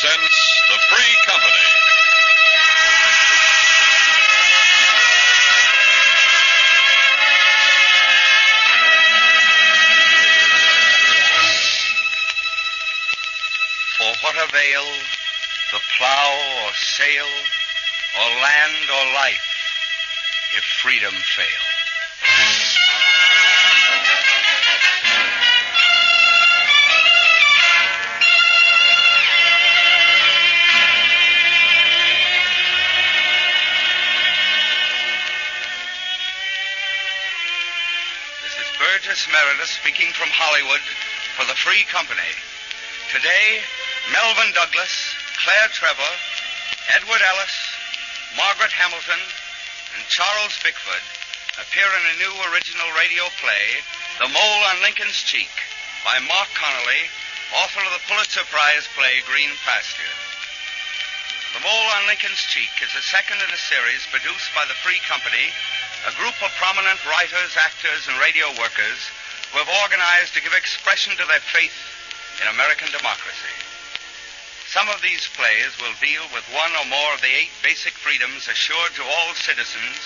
presents The Free Company. For what avail the plow or sail, or land or life, if freedom fail? Meredith speaking from Hollywood for the Free Company. Today, Melvin Douglas, Claire Trevor, Edward Ellis, Margaret Hamilton, and Charles Bickford appear in a new original radio play, The Mole on Lincoln's Cheek, by Mark Connolly, author of the Pulitzer Prize play Green Pasture. The Mole on Lincoln's Cheek is the second in a series produced by the Free Company, a group of prominent writers, actors, and radio workers who have organized to give expression to their faith in American democracy. Some of these plays will deal with one or more of the 8 basic freedoms assured to all citizens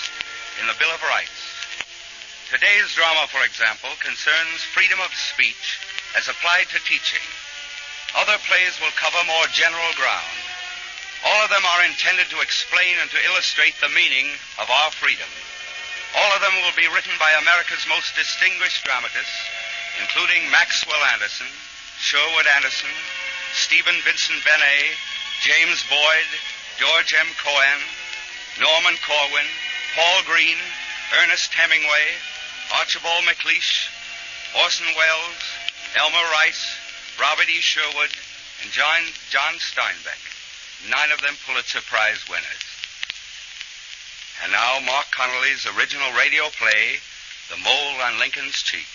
in the Bill of Rights. Today's drama, for example, concerns freedom of speech as applied to teaching. Other plays will cover more general ground. All of them are intended to explain and to illustrate the meaning of our freedom. All of them will be written by America's most distinguished dramatists, including Maxwell Anderson, Sherwood Anderson, Stephen Vincent Benet, James Boyd, George M. Cohan, Norman Corwin, Paul Green, Ernest Hemingway, Archibald MacLeish, Orson Welles, Elmer Rice, Robert E. Sherwood, and John Steinbeck, 9 of them Pulitzer Prize winners. And now, Mark Connolly's original radio play, The Mole on Lincoln's Cheek.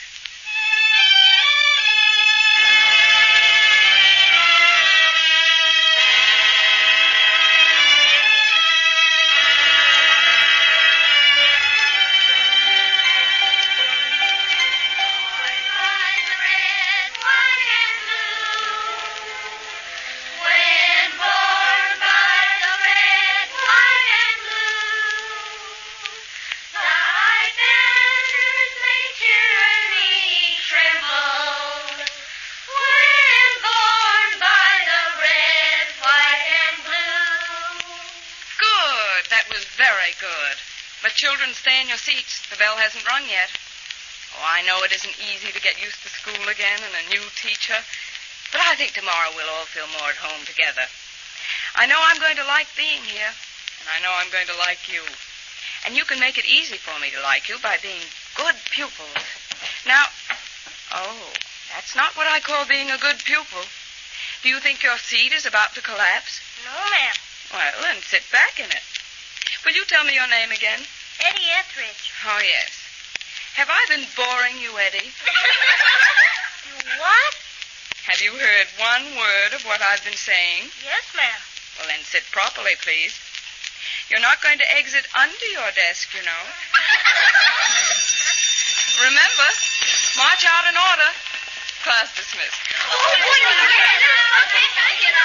Children, stay in your seats. The bell hasn't rung yet. Oh, I know it isn't easy to get used to school again and a new teacher, but I think tomorrow we'll all feel more at home together. I know I'm going to like being here, and I know I'm going to like you. And you can make it easy for me to like you by being good pupils. Now, that's not what I call being a good pupil. Do you think your seat is about to collapse? No, ma'am. Well, then sit back in it. Will you tell me your name again? Eddie Etheridge. Oh, yes. Have I been boring you, Eddie? What? Have you heard one word of what I've been saying? Yes, ma'am. Well, then sit properly, please. You're not going to exit under your desk, you know. Remember, march out in order. Class dismissed. Oh, what is that? Okay, thank you.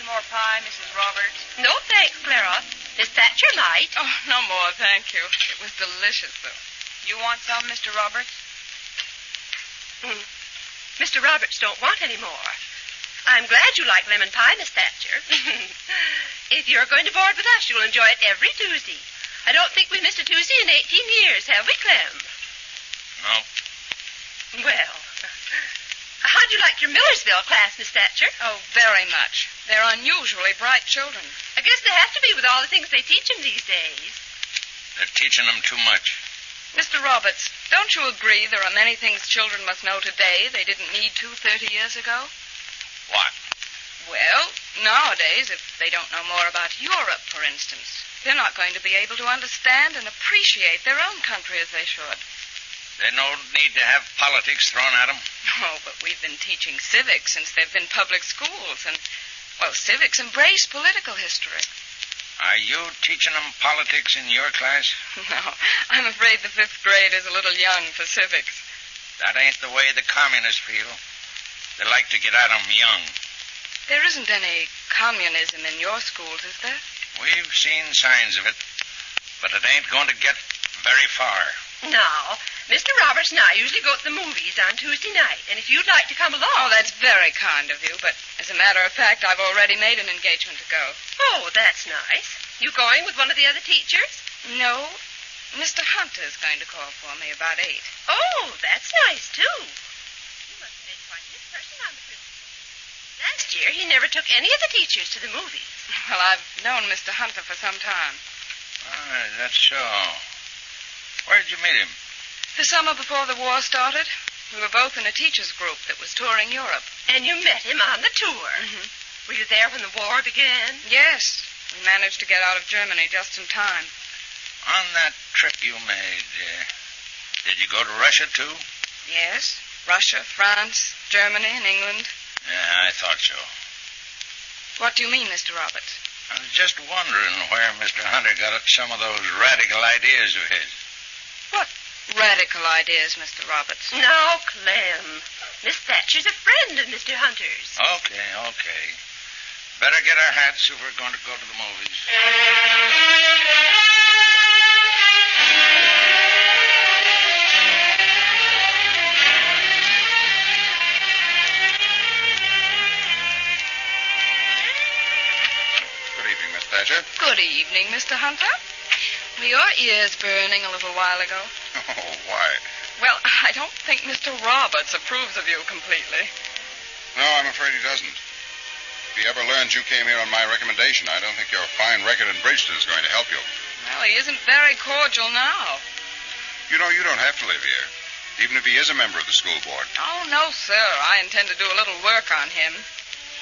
More pie, Mrs. Roberts? No, thanks, Clara. Is that your light? Oh, no more, thank you. It was delicious, though. You want some, Mr. Roberts? Mr. Roberts don't want any more. I'm glad you like lemon pie, Miss Thatcher. If you're going to board with us, you'll enjoy it every Tuesday. I don't think we've missed a Tuesday in 18 years, have we, Clem? No. Well, how'd you like your Millersville class, Miss Thatcher? Oh, very much. They're unusually bright children. I guess they have to be with all the things they teach them these days. They're teaching them too much. Mr. Roberts, don't you agree there are many things children must know today they didn't need to 30 years ago? What? Well, nowadays, if they don't know more about Europe, for instance, they're not going to be able to understand and appreciate their own country as they should. They don't need to have politics thrown at them. Oh, but we've been teaching civics since they've been public schools, and Well, civics embrace political history. Are you teaching them politics in your class? No, I'm afraid the 5th grade is a little young for civics. That ain't the way the communists feel. They like to get at 'em young. There isn't any communism in your schools, is there? We've seen signs of it, but it ain't going to get very far. Now, Mr. Roberts and I usually go to the movies on Tuesday night, and if you'd like to come along... Oh, that's very kind of you, but as a matter of fact, I've already made an engagement to go. Oh, that's nice. You going with one of the other teachers? No, Mr. Hunter's going to call for me about 8. Oh, that's nice, too. You must have made quite an impression on the principal. Last year, he never took any of the teachers to the movies. Well, I've known Mr. Hunter for some time. Ah, that's so. Where'd you meet him? The summer before the war started, we were both in a teachers' group that was touring Europe. And you met him on the tour. Mm-hmm. Were you there when the war began? Yes, we managed to get out of Germany just in time. On that trip you made, did you go to Russia, too? Yes, Russia, France, Germany, and England. Yeah, I thought so. What do you mean, Mr. Roberts? I was just wondering where Mr. Hunter got some of those radical ideas of his. What radical ideas, Mr. Roberts? Now, Clem, Miss Thatcher's a friend of Mr. Hunter's. Okay. Better get our hats if we're going to go to the movies. Good evening, Miss Thatcher. Good evening, Mr. Hunter. Were your ears burning a little while ago? Oh, why? Well, I don't think Mr. Roberts approves of you completely. No, I'm afraid he doesn't. If he ever learns you came here on my recommendation, I don't think your fine record in Bridgeton is going to help you. Well, he isn't very cordial now. You know, you don't have to live here, even if he is a member of the school board. Oh, no, sir. I intend to do a little work on him.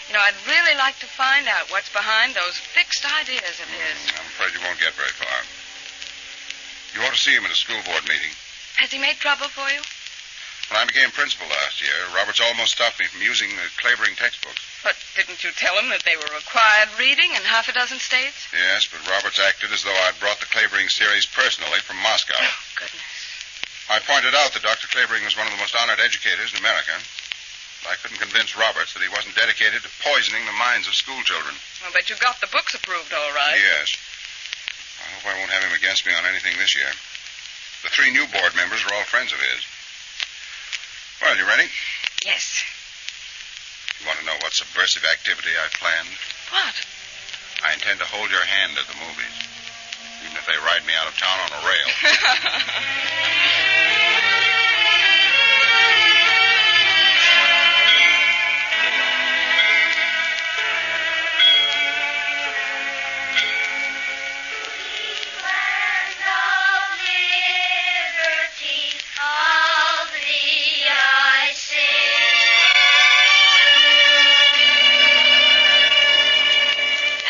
You know, I'd really like to find out what's behind those fixed ideas of his. I'm afraid you won't get very far. You ought to see him at a school board meeting. Has he made trouble for you? When I became principal last year, Roberts almost stopped me from using the Clavering textbooks. But didn't you tell him that they were required reading in half a dozen states? Yes, but Roberts acted as though I'd brought the Clavering series personally from Moscow. Oh, goodness. I pointed out that Dr. Clavering was one of the most honored educators in America. But I couldn't convince Roberts that he wasn't dedicated to poisoning the minds of school children. Well, but you got the books approved all right. Yes. I hope I won't have him against me on anything this year. The 3 new board members are all friends of his. Well, you ready? Yes. You want to know what subversive activity I've planned? What? I intend to hold your hand at the movies, even if they ride me out of town on a rail.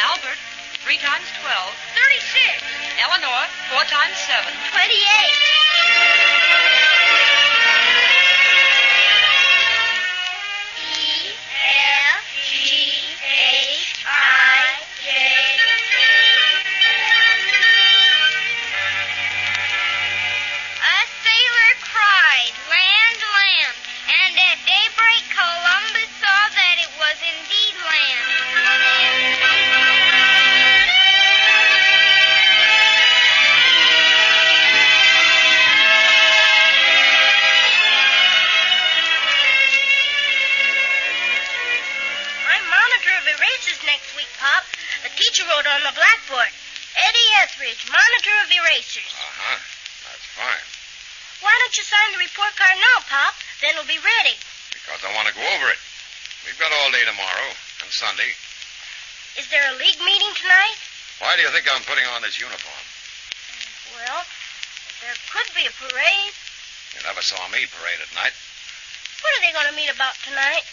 Albert, 3 times 12. 36. Eleanor, 4 times 7. 28. A sailor cried, "Land, land," and at daybreak Columbus saw that it was indeed I'm monitor of erasers next week, Pop. The teacher wrote on the blackboard, "Eddie Etheridge, monitor of erasers." Uh-huh. That's fine. Why don't you sign the report card now, Pop? Then it'll be ready. Because I want to go over it. We've got all day tomorrow and Sunday. Is there a league meeting tonight? Why do you think I'm putting on this uniform? Well, there could be a parade. You never saw me parade at night. What are they going to meet about tonight?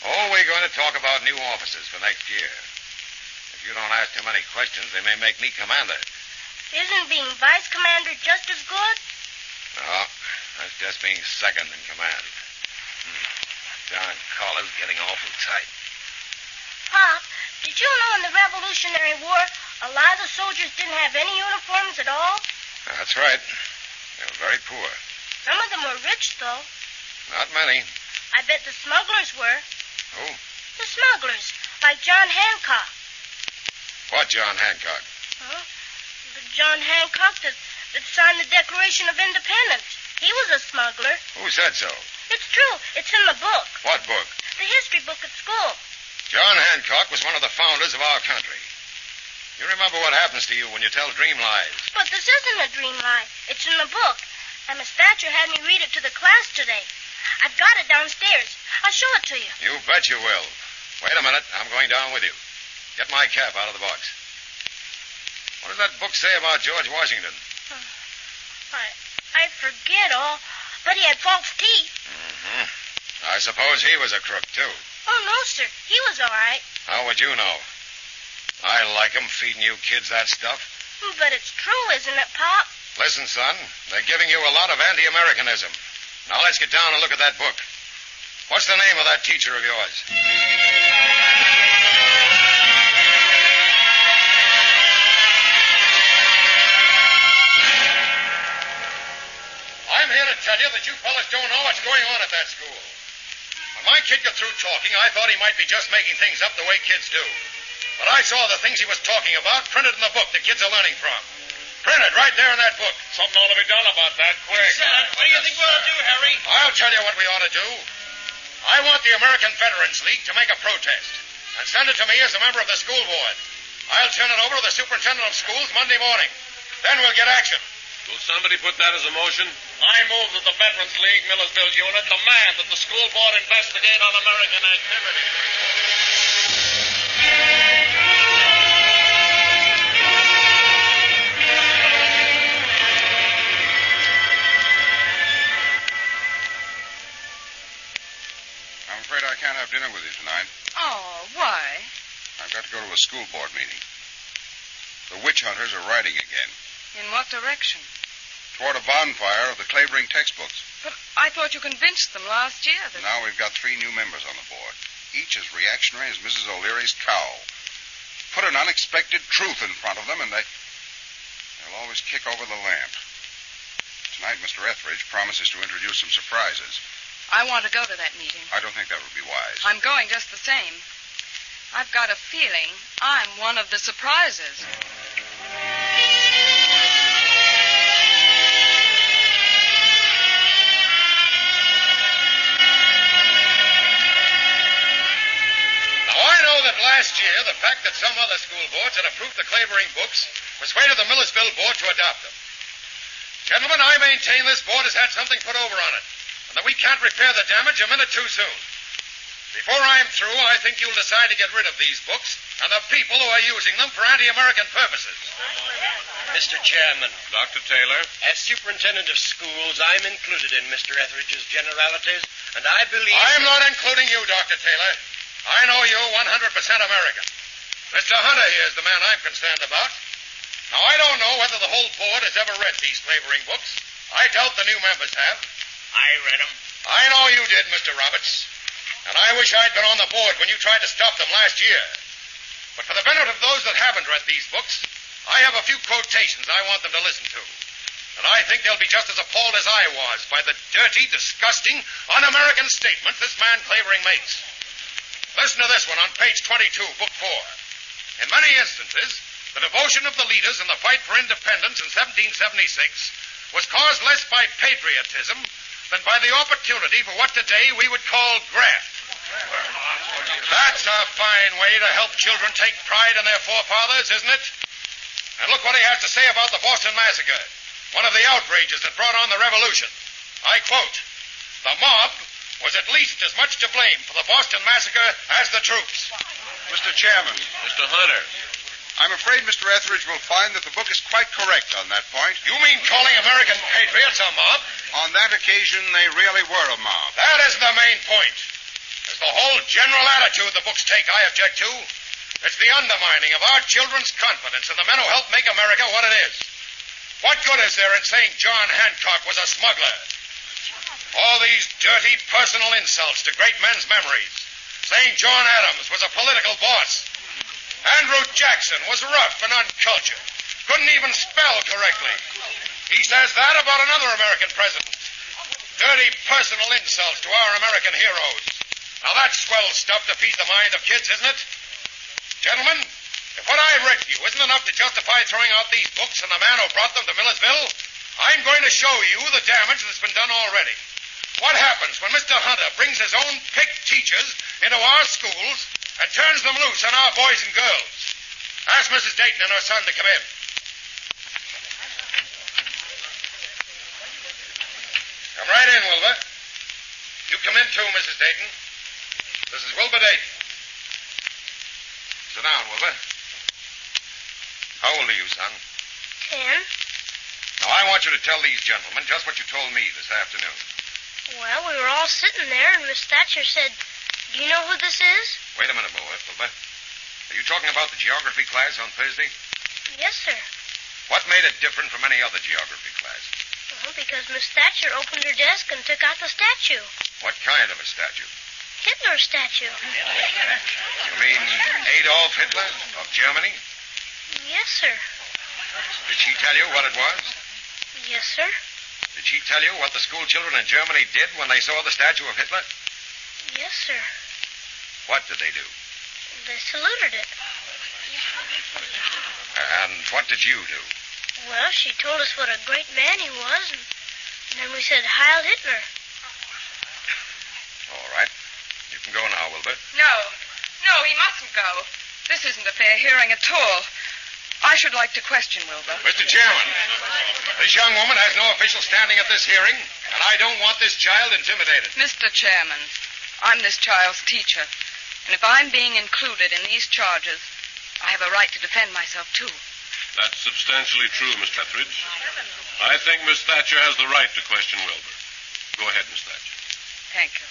Oh, we're going to talk about new officers for next year. If you don't ask too many questions, they may make me commander. Isn't being vice commander just as good? No, that's just being second in command. Darn collar's getting awful tight. Pop, Did you know in the Revolutionary War, a lot of the soldiers didn't have any uniforms at all? That's right. They were very poor. Some of them were rich, though. Not many. I bet the smugglers were. Who? The smugglers, like John Hancock. What John Hancock? Huh? The John Hancock that signed the Declaration of Independence. He was a smuggler. Who said so? It's true. It's in the book. What book? The history book at school. John Hancock was one of the founders of our country. You remember what happens to you when you tell dream lies. But this isn't a dream lie. It's in the book. And Miss Thatcher had me read it to the class today. I've got it downstairs. I'll show it to you. You bet you will. Wait a minute. I'm going down with you. Get my cap out of the box. What does that book say about George Washington? I forget all. But he had false teeth. Mm-hmm. I suppose he was a crook, too. Oh, no, sir. He was all right. How would you know? I like 'em feeding you kids that stuff. But it's true, isn't it, Pop? Listen, son, they're giving you a lot of anti-Americanism. Now let's get down and look at that book. What's the name of that teacher of yours? I'm here to tell you that you fellas don't know what's going on at that school. When my kid got through talking, I thought he might be just making things up the way kids do. But I saw the things he was talking about printed in the book the kids are learning from. Printed right there in that book. Something ought to be done about that quick. What do you think we ought to do, Harry? I'll tell you what we ought to do. I want the American Veterans League to make a protest and send it to me as a member of the school board. I'll turn it over to the superintendent of schools Monday morning. Then we'll get action. Will somebody put that as a motion? I move that the Veterans League Millersville unit demand that the school board investigate un-American activity. I'm afraid I can't have dinner with you tonight. Oh, why? I've got to go to a school board meeting. The witch hunters are riding again. In what direction? Toward a bonfire of the Clavering textbooks. But I thought you convinced them last year that... Now we've got 3 new members on the board. Each as reactionary as Mrs. O'Leary's cow. Put an unexpected truth in front of them, and they'll always kick over the lamp. Tonight, Mr. Etheridge promises to introduce some surprises. I want to go to that meeting. I don't think that would be wise. I'm going just the same. I've got a feeling I'm one of the surprises. Last year, the fact that some other school boards had approved the Clavering books persuaded the Millersville board to adopt them. Gentlemen, I maintain this board has had something put over on it, and that we can't repair the damage a minute too soon. Before I'm through, I think you'll decide to get rid of these books and the people who are using them for anti-American purposes. Mr. Chairman. Dr. Taylor? As superintendent of schools, I'm included in Mr. Etheridge's generalities, and I believe... I'm not including you, Dr. Taylor. I know you're 100% American. Mr. Hunter here is the man I'm concerned about. Now, I don't know whether the whole board has ever read these Clavering books. I doubt the new members have. I read them. I know you did, Mr. Roberts. And I wish I'd been on the board when you tried to stop them last year. But for the benefit of those that haven't read these books, I have a few quotations I want them to listen to. And I think they'll be just as appalled as I was by the dirty, disgusting, un-American statement this man Clavering makes. Listen to this one on page 22, book 4. In many instances, the devotion of the leaders in the fight for independence in 1776 was caused less by patriotism than by the opportunity for what today we would call graft. That's a fine way to help children take pride in their forefathers, isn't it? And look what he has to say about the Boston Massacre, one of the outrages that brought on the revolution. I quote, "The mob was at least as much to blame for the Boston Massacre as the troops." Mr. Chairman, Mr. Hunter. I'm afraid Mr. Etheridge will find that the book is quite correct on that point. You mean calling American patriots a mob? On that occasion, they really were a mob. That isn't the main point. It's the whole general attitude the books take I object to. It's the undermining of our children's confidence in the men who help make America what it is. What good is there in saying John Hancock was a smuggler? All these dirty personal insults to great men's memories. Saying John Adams was a political boss. Andrew Jackson was rough and uncultured. Couldn't even spell correctly. He says that about another American president. Dirty personal insults to our American heroes. Now that's swell stuff to feed the mind of kids, isn't it? Gentlemen, if what I've read to you isn't enough to justify throwing out these books and the man who brought them to Millersville, I'm going to show you the damage that's been done already. What happens when Mr. Hunter brings his own picked teachers into our schools and turns them loose on our boys and girls? Ask Mrs. Dayton and her son to come in. Come right in, Wilbur. You come in too, Mrs. Dayton. This is Wilbur Dayton. Sit down, Wilbur. How old are you, son? 10. Now, I want you to tell these gentlemen just what you told me this afternoon. Well, we were all sitting there, and Miss Thatcher said, "Do you know who this is?" Wait a minute, Wilbur. Are you talking about the geography class on Thursday? Yes, sir. What made it different from any other geography class? Well, because Miss Thatcher opened her desk and took out the statue. What kind of a statue? Hitler's statue. You mean Adolf Hitler of Germany? Yes, sir. Did she tell you what it was? Yes, sir. Did she tell you what the school children in Germany did when they saw the statue of Hitler? Yes, sir. What did they do? They saluted it. And what did you do? Well, she told us what a great man he was, and then we said, "Heil Hitler." All right. You can go now, Wilbur. No, he mustn't go. This isn't a fair hearing at all. I should like to question Wilbur. Mr. Chairman, this young woman has no official standing at this hearing, and I don't want this child intimidated. Mr. Chairman, I'm this child's teacher, and if I'm being included in these charges, I have a right to defend myself, too. That's substantially true, Miss Etheridge. I think Miss Thatcher has the right to question Wilbur. Go ahead, Miss Thatcher. Thank you.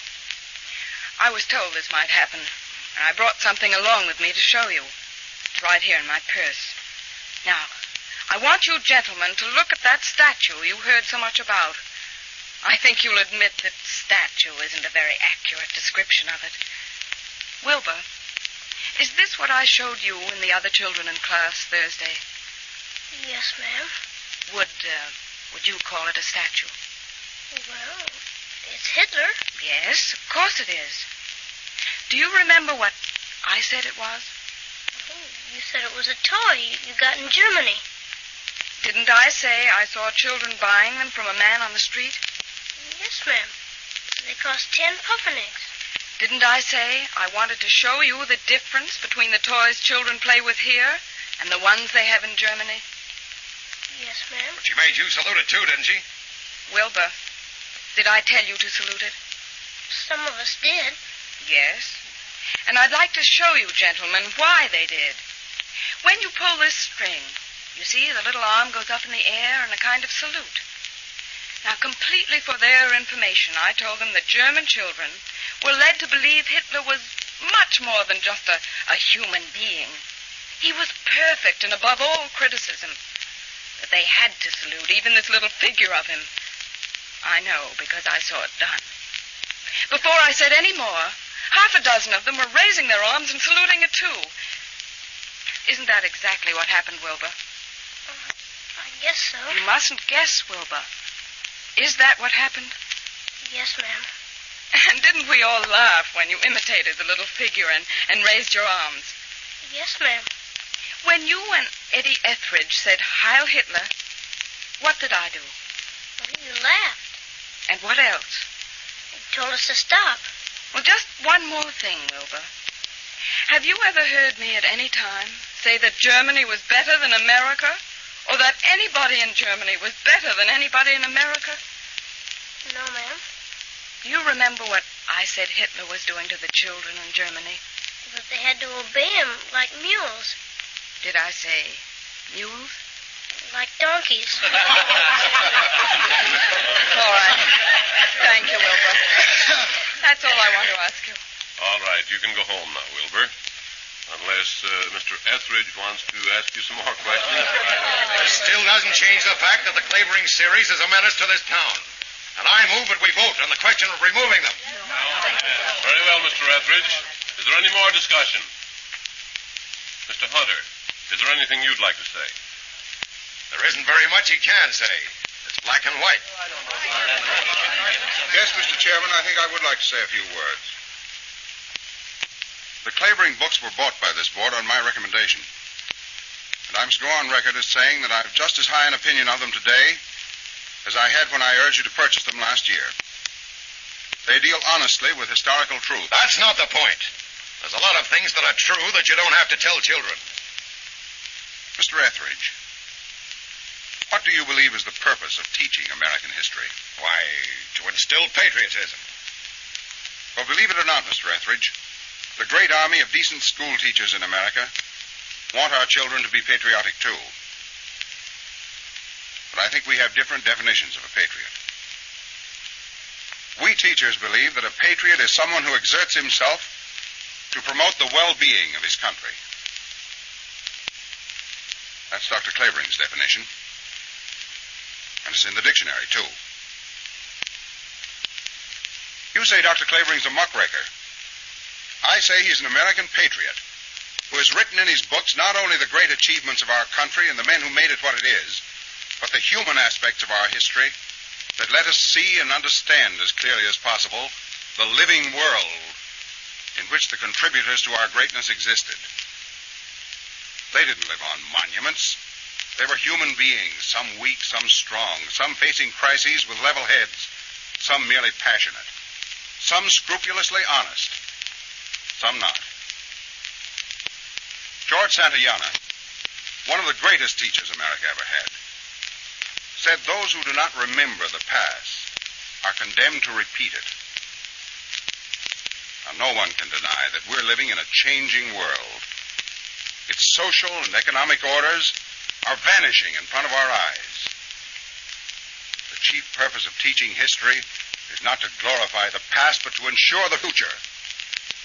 I was told this might happen, and I brought something along with me to show you. It's right here in my purse. Now, I want you gentlemen to look at that statue you heard so much about. I think you'll admit that statue isn't a very accurate description of it. Wilbur, is this what I showed you and the other children in class Thursday? Yes, ma'am. Would you call it a statue? Well, it's Hitler. Yes, of course it is. Do you remember what I said it was? Oh, you said it was a toy you got in Germany. Didn't I say I saw children buying them from a man on the street? Yes, ma'am. They cost 10 pfennigs. Didn't I say I wanted to show you the difference between the toys children play with here and the ones they have in Germany? Yes, ma'am. But she made you salute it, too, didn't she? Wilbur, did I tell you to salute it? Some of us did. Yes. And I'd like to show you, gentlemen, why they did. When you pull this string, you see the little arm goes up in the air in a kind of salute. Now, completely for their information, I told them that German children were led to believe Hitler was much more than just a human being. He was perfect and above all criticism. That they had to salute even this little figure of him. I know, because I saw it done. Before I said any more, half a dozen of them were raising their arms and saluting it, too. Isn't that exactly what happened, Wilbur? I guess so. You mustn't guess, Wilbur. Is that what happened? Yes, ma'am. And didn't we all laugh when you imitated the little figure and raised your arms? Yes, ma'am. When you and Eddie Etheridge said, "Heil Hitler," what did I do? Well, you laughed. And what else? You told us to stop. Well, just one more thing, Wilbur. Have you ever heard me at any time say that Germany was better than America? Or that anybody in Germany was better than anybody in America? No, ma'am. Do you remember what I said Hitler was doing to the children in Germany? That they had to obey him like mules. Did I say mules? Like donkeys. All right. Thank you, Wilbur. That's all I want to ask you. All right, you can go home now, Wilbur. Unless Mr. Etheridge wants to ask you some more questions. This still doesn't change the fact that the Clavering series is a menace to this town. And I move that we vote on the question of removing them. Very well, Mr. Etheridge. Is there any more discussion? Mr. Mr. Hunter, is there anything you'd like to say? There isn't very much he can say. It's black and white. Yes, Mr. Chairman, I think I would like to say a few words. The Clavering books were bought by this board on my recommendation. And I'm to go on record as saying that I've just as high an opinion of them today as I had when I urged you to purchase them last year. They deal honestly with historical truth. That's not the point. There's a lot of things that are true that you don't have to tell children. Mr. Etheridge, what do you believe is the purpose of teaching American history? Why, to instill patriotism. Well, believe it or not, Mr. Etheridge, the great army of decent school teachers in America want our children to be patriotic, too. But I think we have different definitions of a patriot. We teachers believe that a patriot is someone who exerts himself to promote the well-being of his country. That's Dr. Clavering's definition. And it's in the dictionary, too. You say Dr. Clavering's a muckraker. I say he's an American patriot who has written in his books not only the great achievements of our country and the men who made it what it is, but the human aspects of our history that let us see and understand as clearly as possible the living world in which the contributors to our greatness existed. They didn't live on monuments. They were human beings, some weak, some strong, some facing crises with level heads, some merely passionate, some scrupulously honest, some not. George Santayana, one of the greatest teachers America ever had, said those who do not remember the past are condemned to repeat it. Now, no one can deny that we're living in a changing world. Its social and economic orders are vanishing in front of our eyes. The chief purpose of teaching history is not to glorify the past, but to ensure the future.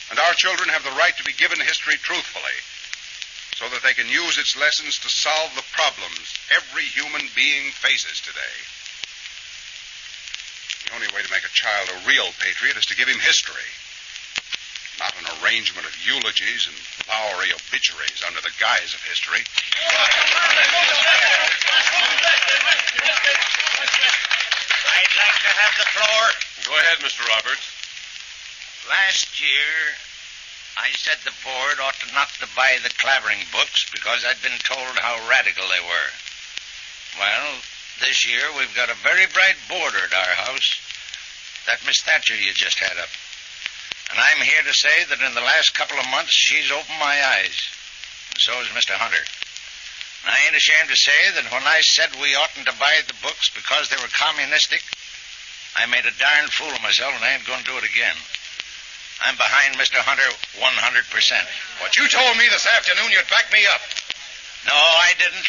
And our children have the right to be given history truthfully, so that they can use its lessons to solve the problems every human being faces today. The only way to make a child a real patriot is to give him history, not an arrangement of eulogies and flowery obituaries under the guise of history. I'd like to have the floor. Go ahead, Mr. Roberts. Last year, I said the board ought not to buy the Clavering books because I'd been told how radical they were. Well, this year we've got a very bright boarder at our house, that Miss Thatcher you just had up. And I'm here to say that in the last couple of months she's opened my eyes, and so has Mr. Hunter. And I ain't ashamed to say that when I said we oughtn't to buy the books because they were communistic, I made a darn fool of myself, and I ain't going to do it again. I'm behind Mr. Hunter 100%. What you told me this afternoon, you'd back me up. No, I didn't.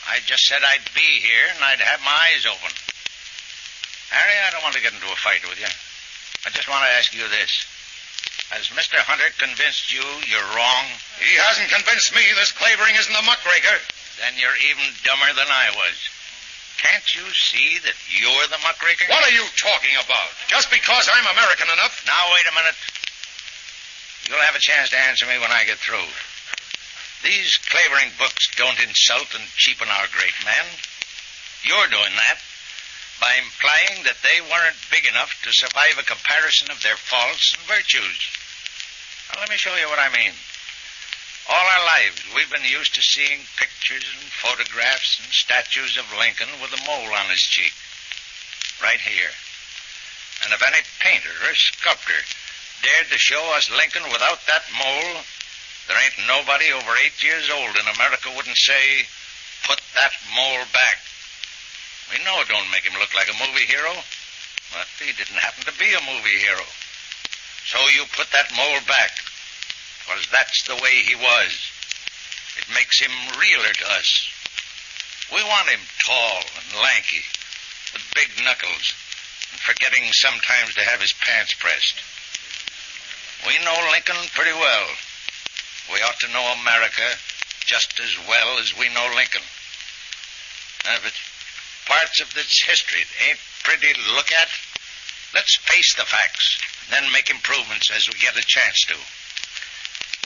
I just said I'd be here and I'd have my eyes open. Harry, I don't want to get into a fight with you. I just want to ask you this. Has Mr. Hunter convinced you you're wrong? He hasn't convinced me this Clavering isn't a muckraker. Then you're even dumber than I was. Can't you see that you're the muckraker? What are you talking about? Just because I'm American enough? Now, wait a minute. You'll have a chance to answer me when I get through. These Clavering books don't insult and cheapen our great men. You're doing that by implying that they weren't big enough to survive a comparison of their faults and virtues. Now, let me show you what I mean. All our lives, we've been used to seeing pictures and photographs and statues of Lincoln with a mole on his cheek. Right here. And if any painter or sculptor dared to show us Lincoln without that mole, there ain't nobody over 8 years old in America wouldn't say, put that mole back. We know it don't make him look like a movie hero, but he didn't happen to be a movie hero. So you put that mole back, because that's the way he was. It makes him realer to us. We want him tall and lanky, with big knuckles, and forgetting sometimes to have his pants pressed. We know Lincoln pretty well. We ought to know America just as well as we know Lincoln. Now, if it's parts of this history that ain't pretty to look at, let's face the facts, and then make improvements as we get a chance to.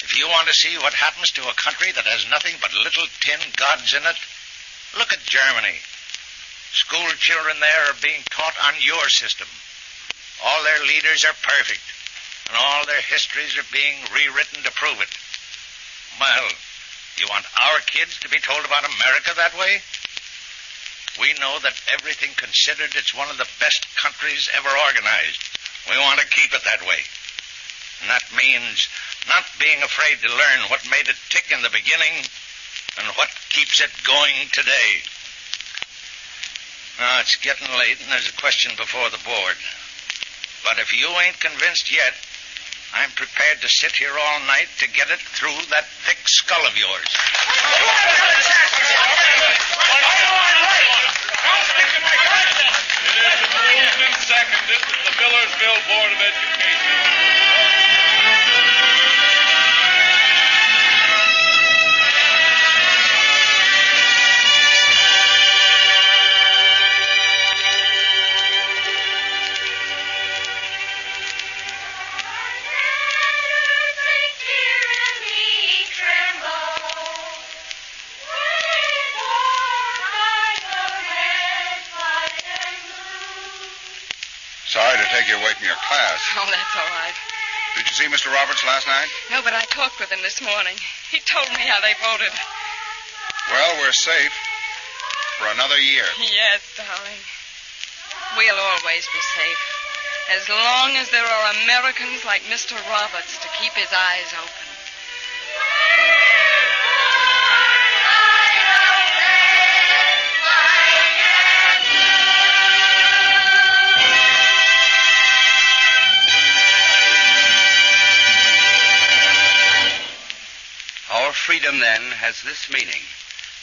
If you want to see what happens to a country that has nothing but little tin gods in it, look at Germany. School children there are being taught on your system. All their leaders are perfect, and all their histories are being rewritten to prove it. Well, you want our kids to be told about America that way? We know that everything considered, it's one of the best countries ever organized. We want to keep it that way. And that means not being afraid to learn what made it tick in the beginning and what keeps it going today. Now, it's getting late and there's a question before the board. But if you ain't convinced yet, I'm prepared to sit here all night to get it through that thick skull of yours. It is moved and seconded that the Millersville Board of Education Sorry to take you away from your class. Oh, that's all right. Did you see Mr. Roberts last night? No, but I talked with him this morning. He told me how they voted. Well, we're safe for another year. Yes, darling. We'll always be safe. As long as there are Americans like Mr. Roberts to keep his eyes open. Freedom, then, has this meaning,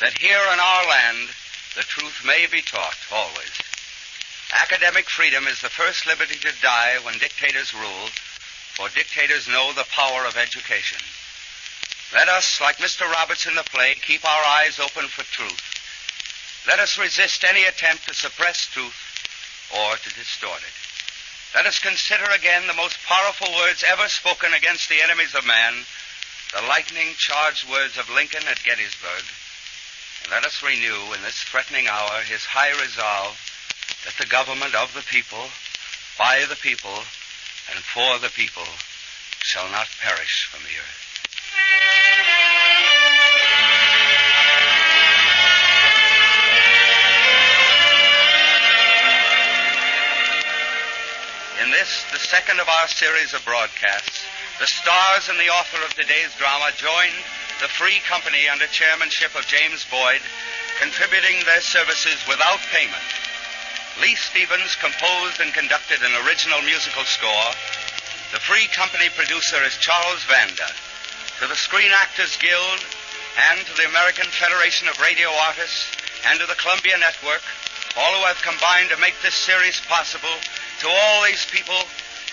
that here in our land, the truth may be taught always. Academic freedom is the first liberty to die when dictators rule, for dictators know the power of education. Let us, like Mr. Roberts in the play, keep our eyes open for truth. Let us resist any attempt to suppress truth or to distort it. Let us consider again the most powerful words ever spoken against the enemies of man, the lightning-charged words of Lincoln at Gettysburg, and let us renew in this threatening hour his high resolve that the government of the people, by the people, and for the people shall not perish from the earth. In this, the second of our series of broadcasts, the stars and the author of today's drama joined the Free Company under chairmanship of James Boyd, contributing their services without payment. Lee Stevens composed and conducted an original musical score. The Free Company producer is Charles Vanda. To the Screen Actors Guild and to the American Federation of Radio Artists and to the Columbia Network, all who have combined to make this series possible, to all these people,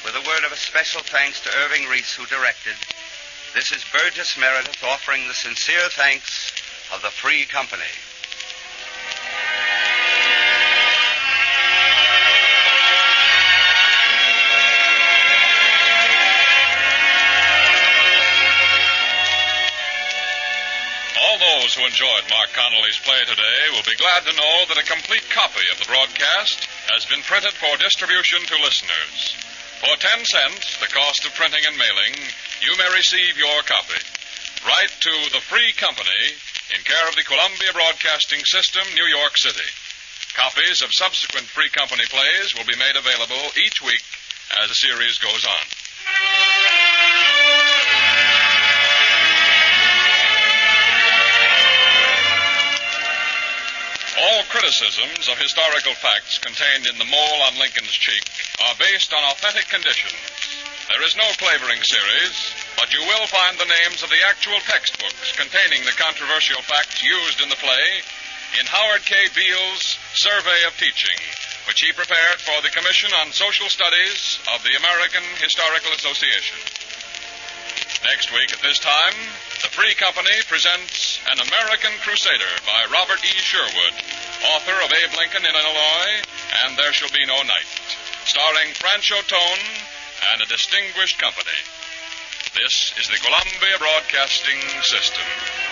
with a word of a special thanks to Irving Reese, who directed. This is Burgess Meredith offering the sincere thanks of the Free Company. All those who enjoyed Mark Connolly's play today will be glad to know that a complete copy of the broadcast has been printed for distribution to listeners. For 10 cents, the cost of printing and mailing, you may receive your copy. Write to the Free Company in care of the Columbia Broadcasting System, New York City. Copies of subsequent Free Company plays will be made available each week as the series goes on. All criticisms of historical facts contained in The Mole on Lincoln's Cheek are based on authentic conditions. There is no flavoring series, but you will find the names of the actual textbooks containing the controversial facts used in the play in Howard K. Beale's Survey of Teaching, which he prepared for the Commission on Social Studies of the American Historical Association. Next week at this time, the Free Company presents An American Crusader by Robert E. Sherwood, author of Abe Lincoln in Illinois and There Shall Be No Night, starring Franchot Tone and a distinguished company. This is the Columbia Broadcasting System.